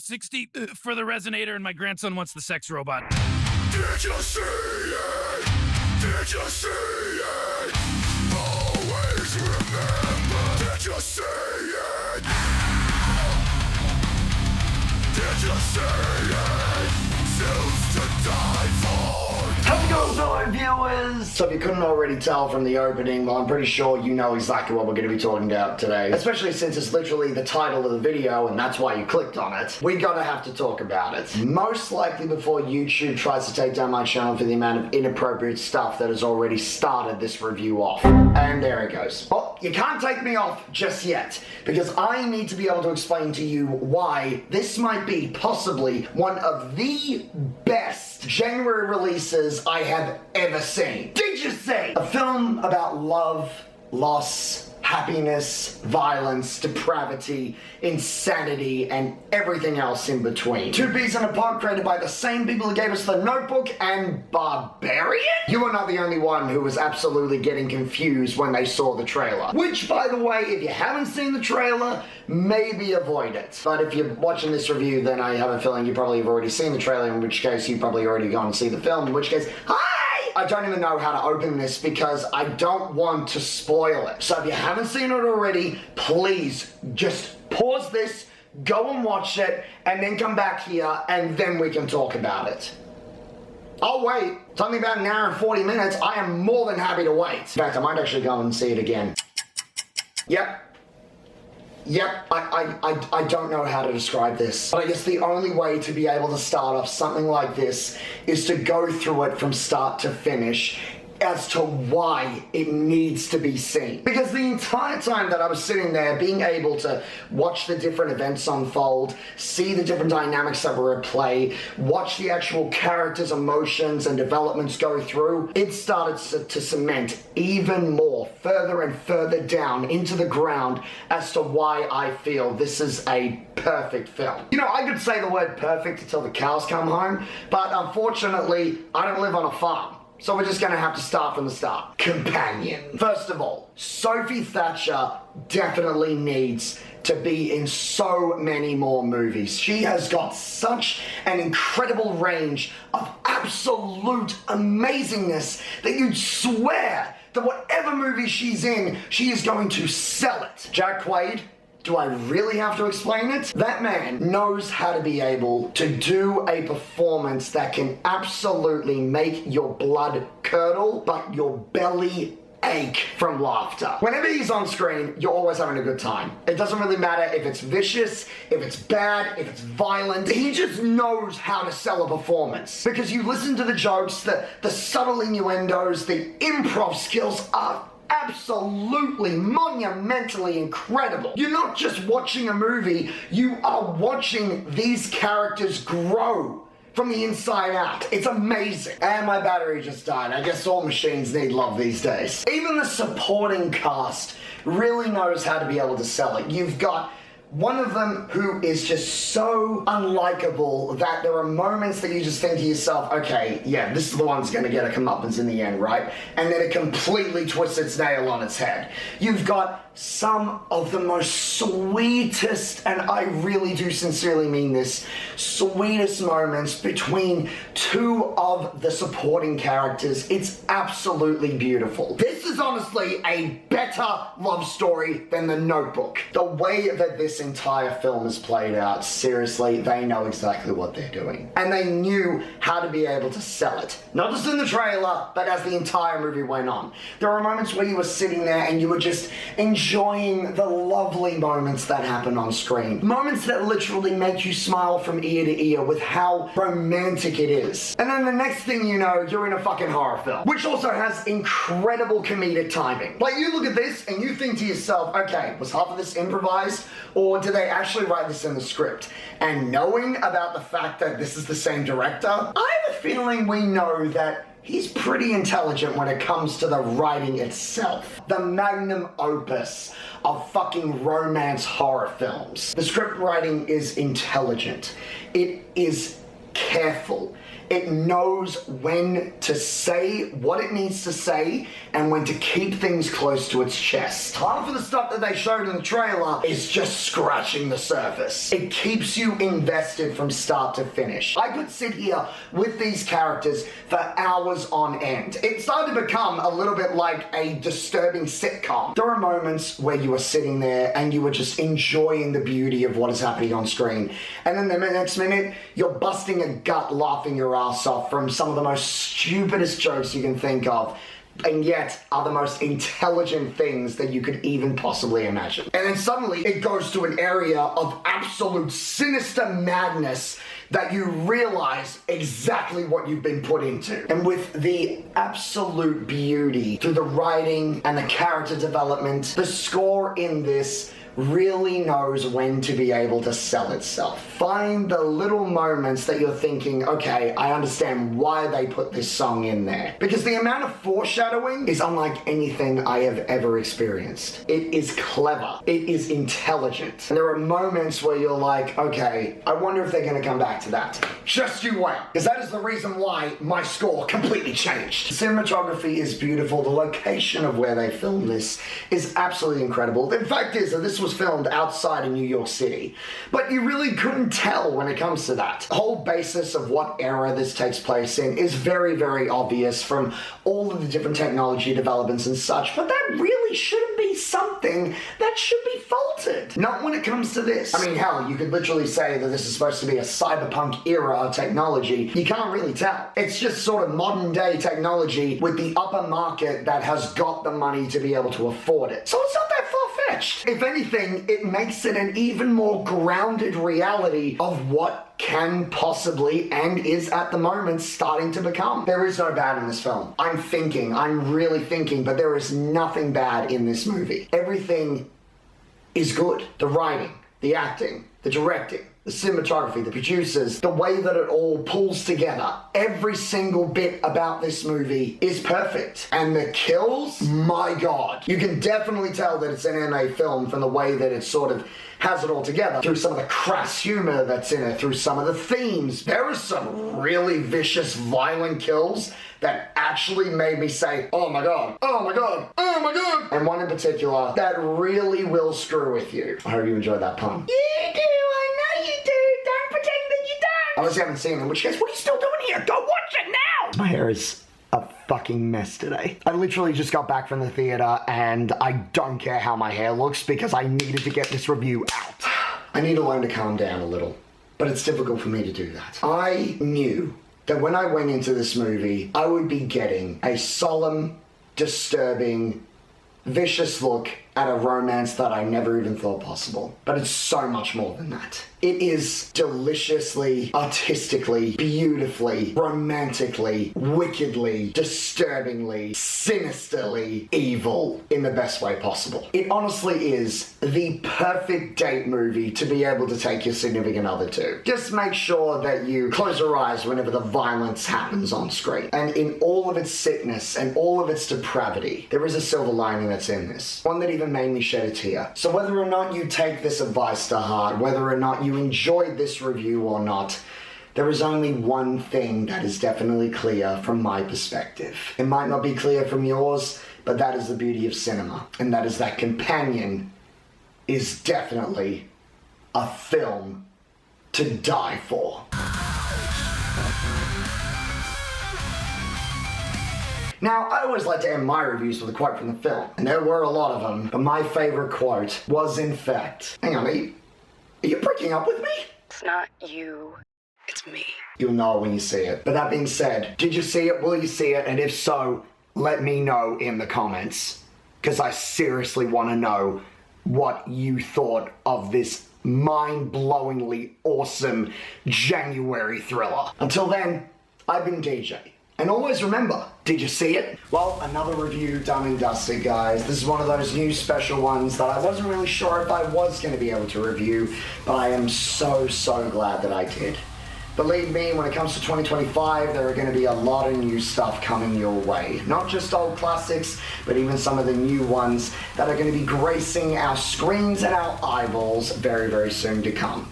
$60 for the resonator, and my grandson wants the sex robot. Did you see it? Did you see it? Always remember. Did you see it? Did you see it? Choose to die for. How's it going, fellow viewers? So if you couldn't already tell from the opening, well, I'm pretty sure you know exactly what we're going to be talking about today. Especially since it's literally the title of the video, and that's why you clicked on it. We're gonna have to talk about it. Most likely before YouTube tries to take down my channel for the amount of inappropriate stuff that has already started this review off. And there it goes. Oh, you can't take me off just yet, because I need to be able to explain to you why this might be possibly one of the best January releases I have ever seen. Did you see? A film about love, loss, happiness, violence, depravity, insanity, and everything else in between. Two Peas in a Pod, created by the same people who gave us The Notebook and Barbarian? You are not the only one who was absolutely getting confused when they saw the trailer. Which, by the way, if you haven't seen the trailer, maybe avoid it. But if you're watching this review, then I have a feeling you probably have already seen the trailer, in which case you probably already gone and see the film, in which case, hi! I don't even know how to open this because I don't want to spoil it. So if you haven't seen it already, please just pause this, go and watch it, and then come back here, and then we can talk about it. I'll wait. It's only about an hour and 40 minutes. I am more than happy to wait. In fact, I might actually go and see it again. Yep, I don't know how to describe this, but I guess the only way to be able to start off something like this is to go through it from start to finish as to why it needs to be seen. Because the entire time that I was sitting there being able to watch the different events unfold, see the different dynamics that were at play, watch the actual characters' emotions and developments go through, it started to cement even more, further and further down into the ground as to why I feel this is a perfect film. You know, I could say the word perfect until the cows come home, but unfortunately, I don't live on a farm. So we're just gonna have to start from the start. Companion. First of all, Sophie Thatcher definitely needs to be in so many more movies. She has got such an incredible range of absolute amazingness that you'd swear that whatever movie she's in, she is going to sell it. Jack Quaid, do I really have to explain it? That man knows how to be able to do a performance that can absolutely make your blood curdle, but your belly ache from laughter. Whenever he's on screen, you're always having a good time. It doesn't really matter if it's vicious, if it's bad, if it's violent. He just knows how to sell a performance. Because you listen to the jokes, the subtle innuendos, the improv skills are absolutely monumentally incredible. You're not just watching a movie, you are watching these characters grow from the inside out. It's amazing. And my battery just died. I guess all machines need love these days. Even the supporting cast really knows how to be able to sell it. You've got one of them who is just so unlikable that there are moments that you just think to yourself, okay, yeah, this is the one that's gonna get a comeuppance in the end, right? And then it completely twists its nail on its head. You've got some of the most sweetest, and I really do sincerely mean this, sweetest moments between two of the supporting characters. It's absolutely beautiful. This is honestly a better love story than The Notebook. The way that this entire film is played out, seriously, they know exactly what they're doing. And they knew how to be able to sell it. Not just in the trailer, but as the entire movie went on. There were moments where you were sitting there and you were just enjoying the lovely moments that happen on screen. Moments that literally make you smile from ear to ear with how romantic it is. And then the next thing you know, you're in a fucking horror film, which also has incredible comedic timing. Like, you look at this and you think to yourself, okay, was half of this improvised, or did they actually write this in the script? And knowing about the fact that this is the same director, I have a feeling we know that he's pretty intelligent when it comes to the writing itself. The magnum opus of fucking romance horror films. The script writing is intelligent. It is careful. It knows when to say what it needs to say and when to keep things close to its chest. Half of the stuff that they showed in the trailer is just scratching the surface. It keeps you invested from start to finish. I could sit here with these characters for hours on end. It started to become a little bit like a disturbing sitcom. There are moments where you are sitting there and you are just enjoying the beauty of what is happening on screen. And then the next minute, you're busting a gut laughing your ass off from some of the most stupidest jokes you can think of, and yet are the most intelligent things that you could even possibly imagine. And then suddenly it goes to an area of absolute sinister madness that you realize exactly what you've been put into. And with the absolute beauty through the writing and the character development, the score in this really knows when to be able to sell itself. Find the little moments that you're thinking, okay, I understand why they put this song in there. Because the amount of foreshadowing is unlike anything I have ever experienced. It is clever. It is intelligent. And there are moments where you're like, okay, I wonder if they're gonna come back to that. Just you wait. Because that is the reason why my score completely changed. The cinematography is beautiful. The location of where they filmed this is absolutely incredible. The fact is that this was filmed outside of New York City, but you really couldn't tell when it comes to that. The whole basis of what era this takes place in is very, very obvious from all of the different technology developments and such, but that really shouldn't be something that should be faulted. Not when it comes to this. I mean, hell, you could literally say that this is supposed to be a cyberpunk era of technology. You can't really tell. It's just sort of modern day technology with the upper market that has got the money to be able to afford it. So it's not that far-fetched. If anything, it makes it an even more grounded reality of what can possibly and is at the moment starting to become. There is no bad in this film. I'm really thinking, but there is nothing bad in this movie. Everything is good. The writing, the acting, the directing, the cinematography, the producers, the way that it all pulls together. Every single bit about this movie is perfect. And the kills, my God. You can definitely tell that it's an MA film from the way that it sort of has it all together. Through some of the crass humor that's in it, through some of the themes. There are some really vicious, violent kills that actually made me say, oh my God, oh my God, oh my God. And one in particular that really will screw with you. I hope you enjoyed that pun. You do, I know you do. Don't pretend that you don't. Unless you haven't seen it, in which case, what are you still doing here? Go watch it now. My hair is a fucking mess today. I literally just got back from the theater and I don't care how my hair looks because I needed to get this review out. I need to learn to calm down a little, but it's difficult for me to do that. I knew that when I went into this movie, I would be getting a solemn, disturbing, vicious look at a romance that I never even thought possible. But it's so much more than that. It is deliciously, artistically, beautifully, romantically, wickedly, disturbingly, sinisterly evil in the best way possible. It honestly is the perfect date movie to be able to take your significant other to. Just make sure that you close your eyes whenever the violence happens on screen. And in all of its sickness and all of its depravity, there is a silver lining that's in this. One that even made me shed a tear. So whether or not you take this advice to heart, whether or not you enjoyed this review or not, there is only one thing that is definitely clear from my perspective. It might not be clear from yours, but that is the beauty of cinema. And that is that Companion is definitely a film to die for. Now, I always like to end my reviews with a quote from the film, and there were a lot of them, but my favorite quote was in fact, hang on, are you breaking up with me? It's not you, it's me. You'll know it when you see it. But that being said, did you see it? Will you see it? And if so, let me know in the comments, because I seriously want to know what you thought of this mind-blowingly awesome January thriller. Until then, I've been DJ. And always remember, did you see it? Well, another review done and dusted, guys. This is one of those new special ones that I wasn't really sure if I was going to be able to review, but I am so glad that I did. Believe me, when it comes to 2025, there are going to be a lot of new stuff coming your way. Not just old classics, but even some of the new ones that are going to be gracing our screens and our eyeballs very soon to come.